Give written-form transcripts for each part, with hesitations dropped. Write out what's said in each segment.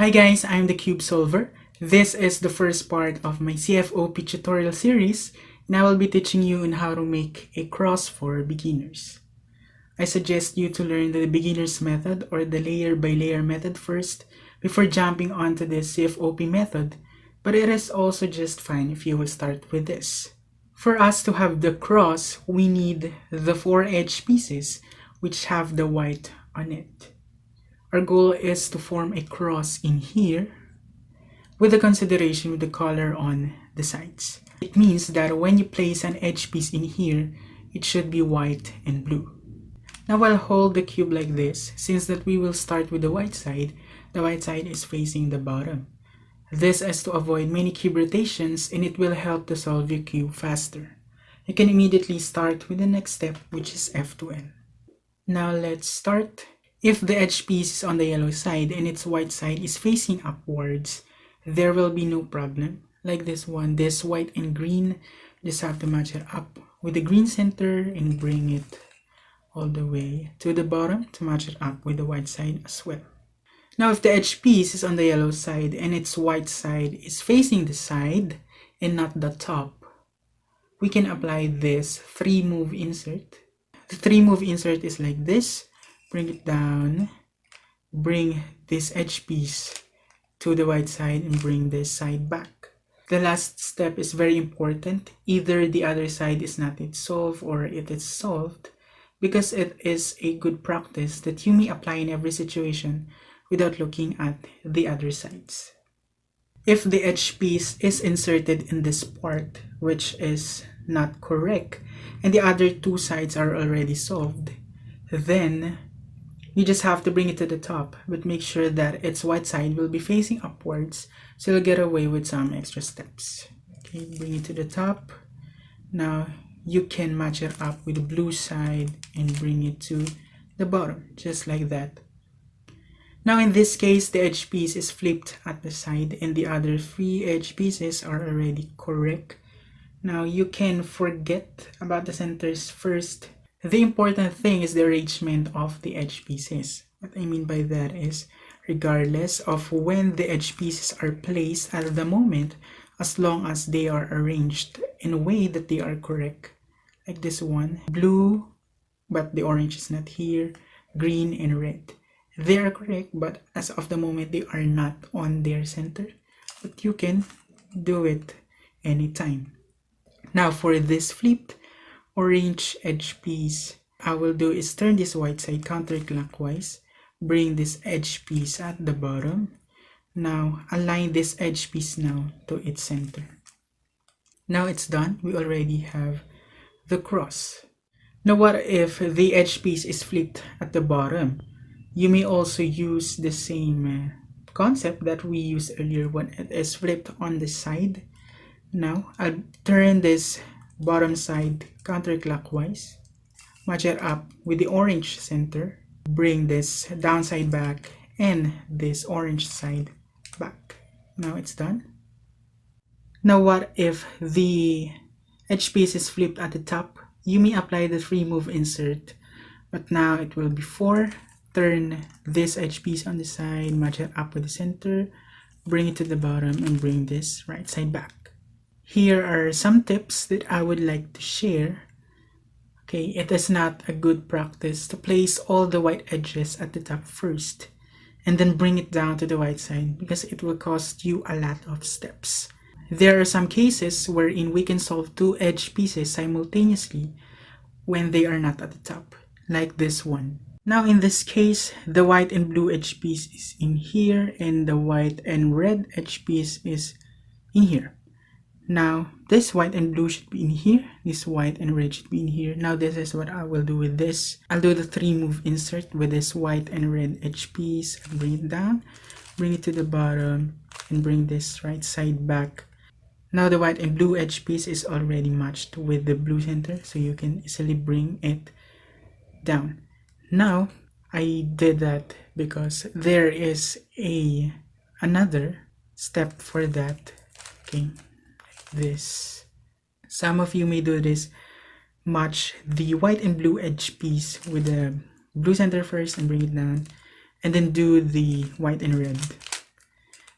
Hi guys, I'm TheCubeSolver. This is the first part of my CFOP tutorial series, and I will be teaching you on how to make a cross for beginners. I suggest you to learn the beginner's method or the layer by layer method first before jumping onto the CFOP method, but it is also just fine if you will start with this. For us to have the cross, we need the 4 edge pieces which have the white on it. Our goal is to form a cross in here with the consideration with the color on the sides. It means that when you place an edge piece in here, it should be white and blue. Now I'll hold the cube like this. Since that we will start with the white side is facing the bottom. This is to avoid many cube rotations, and it will help to solve your cube faster. You can immediately start with the next step, which is F2L. Now let's start. If the edge piece is on the yellow side and its white side is facing upwards, there will be no problem. Like this one, this white and green, just have to match it up with the green center and bring it all the way to the bottom to match it up with the white side as well. Now if the edge piece is on the yellow side and its white side is facing the side and not the top, we can apply this 3-move insert. The 3-move insert is like this. Bring it down, bring this edge piece to the white side and bring this side back. The last step is very important. Either the other side is not yet solved or it is solved, because it is a good practice that you may apply in every situation without looking at the other sides. If the edge piece is inserted in this part, which is not correct, and the other two sides are already solved, then you just have to bring it to the top, but make sure that its white side will be facing upwards, so you'll get away with some extra steps. Okay, bring it to the top. Now you can match it up with the blue side and bring it to the bottom, just like that. Now in this case, the edge piece is flipped at the side and the other 3 edge pieces are already correct. Now you can forget about the centers first. The important thing is the arrangement of the edge pieces. What I mean by that is, regardless of when the edge pieces are placed at the moment, as long as they are arranged in a way that they are correct. Like this one, blue, but the orange is not here, green and red. They are correct, but as of the moment, they are not on their center. But you can do it anytime. Now for this flipped orange edge piece, I will do is turn this white side counterclockwise, bring this edge piece at the bottom. Now align this edge piece now to its center. Now it's done. We already have the cross. Now what if the edge piece is flipped at the bottom? You may also use the same concept that we used earlier when it is flipped on the side. Now I'll turn this bottom side counterclockwise, match it up with the orange center, bring this downside back and this orange side back. Now it's done. Now what if the edge piece is flipped at the top? You may apply the 3-move insert, but now it will be 4. Turn this edge piece on the side, match it up with the center, bring it to the bottom and bring this right side back. Here are some tips that I would like to share. Okay, it is not a good practice to place all the white edges at the top first and then bring it down to the white side, because it will cost you a lot of steps. There are some cases wherein we can solve 2 edge pieces simultaneously when they are not at the top, like this one. Now in this case, the white and blue edge piece is in here and the white and red edge piece is in here. Now this white and blue should be in here, this white and red should be in here. Now this is what I will do with this. I'll do the 3-move insert with this white and red edge piece, bring it down, bring it to the bottom and bring this right side back. Now the white and blue edge piece is already matched with the blue center, so you can easily bring it down. Now I did that because there is another step for that. Okay, like this. Some of you may do this. Match the white and blue edge piece with the blue center first and bring it down, and then do the white and red.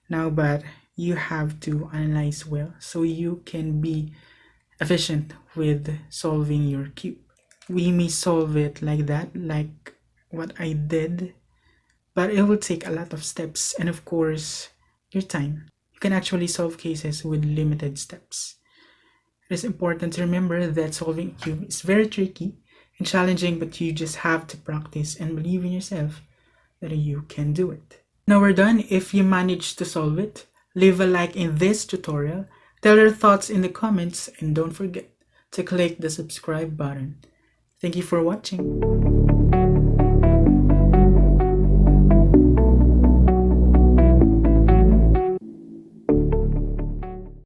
Now, but you have to analyze well so you can be efficient with solving your cube. We may solve it like that, like what I did, but it will take a lot of steps and of course your time. You can actually solve cases with limited steps. It is important to remember that solving a cube is very tricky and challenging, but you just have to practice and believe in yourself that you can do it. Now we're done. If you managed to solve it, leave a like in this tutorial, tell your thoughts in the comments, and don't forget to click the subscribe button. Thank you for watching.